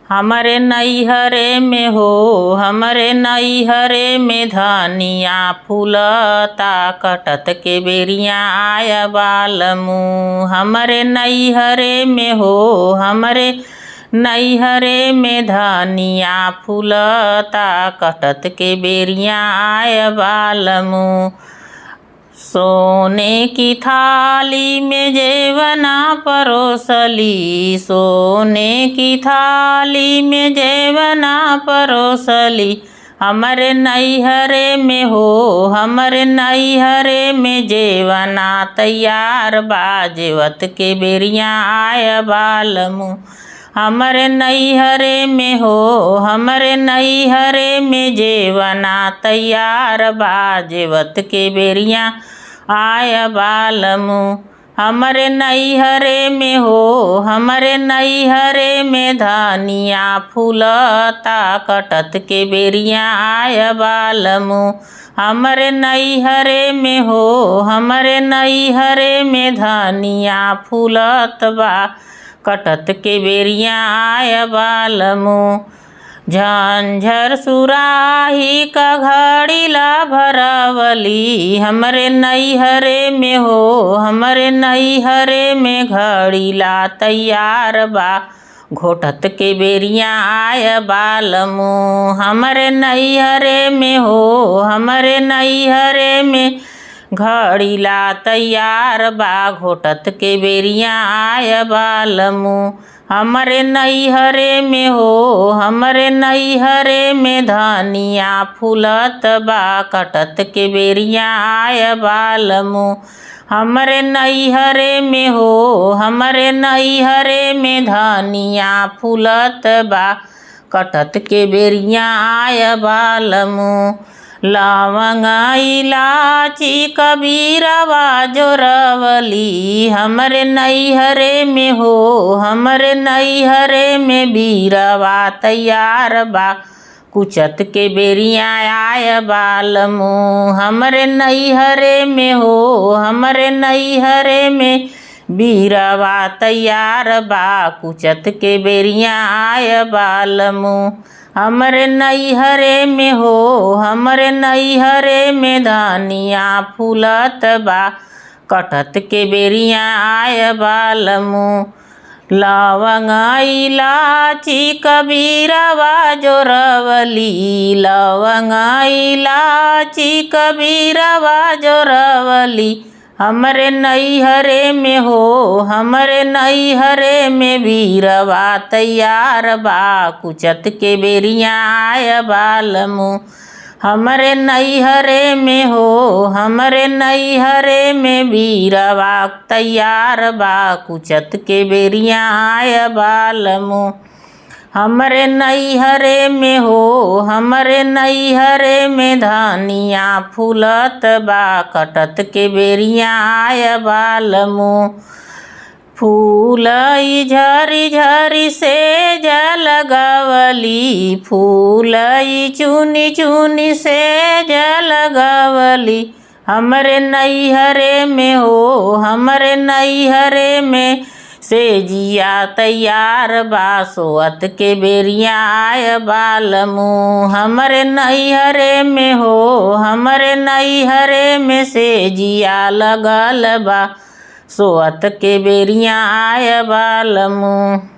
हमरे नैहरे में हो, हमरे नैहरे में धनिया फूलता, कटत के बेरिया आय बालमू। हमरे नैहरे में हो, हमरे नैहरे में धनिया फूलता, कटत के बेरिया आय बालमू। सोने की थाली में जेवना परोसली, सोने की थाली में जेवना परोसली, हमरे नैहरे में हो, हमरे नैहरे में जेवना तैयार बा, जेवत के बेरिया आय बालमू। हमरे नैहरे में हो, हमरे नैहरे में जेवना तैयार बा, जेवत के बेरिया आय बालमू। हमरे नैहरे में हो, हमरे नैहरे में धनिया फूलता, कटत के बेरिया आय बालमू। हमरे नैहरे में हो, हमरे नैहरे में धनिया फूलत बा, कटत के बेरिया आय बालमू। झंझर सुराही का घड़ीला भरवली, हमरे नैहरे में हो, हमरे नैहरे में घड़ीला तैयार बा, घोटत के बेरिया आय बालमू। हमरे नैहरे में हो, हमरे नैहरे में घड़ीला तैयार बा, घोटत के बेरिया आय बालमू। हमरे नैहरे में हो, हमरे नैहरे में धनिया फूलत बा, कटत के बेरिया आय बालमू। हमरे नैहरे में हो, हमरे नैहरे में धनिया फूलत बा, कटत के बेरिया आय बालमू। लवंग इलाची कबीरवा जोरवली, हमरे नैहरे में हो, हमरे नैहरे में बीरवा तैयार बा, कुचत के बेरिया आय बालमू। हमरे नैहरे में हो, हमरे नैहरे में बीरवा तैयार बा, कुचत के बेरिया आय बालमू। हमरे नैहरे में हो, हमरे नैहरे में धनिया फूलत बा, कटत के बेरिया आय बालमू। लवंग इलाची कबीरवा जोरवली, लवंग इलाची कबीरवा जोरवली, हमरे नैहरे में हो, हमरे नैहरे में बीरवा तैयार बा, कुचत के बेरिया आय बालमू। हमरे नैहरे में हो, हमरे नैहरे में बीरवा तैयार बा, कुचत के बेरिया आय बालमू। हमरे नैहरे में हो, हमरे नैहरे में धनिया फूलत बा, कटत के बेरिया आय बालमू। फूल झरी झरी से जलगवली, फूल चुनी चुनी से जलगवली, हमरे नैहरे में हो, हमरे नैहरे में से जिया तैयार बा, सोअत के बेरिया आय बालमू। हमरे नैहरे में हो, हमरे नैहरे में से जिया लगल बा, सोअत के बेरिया आय बालमू।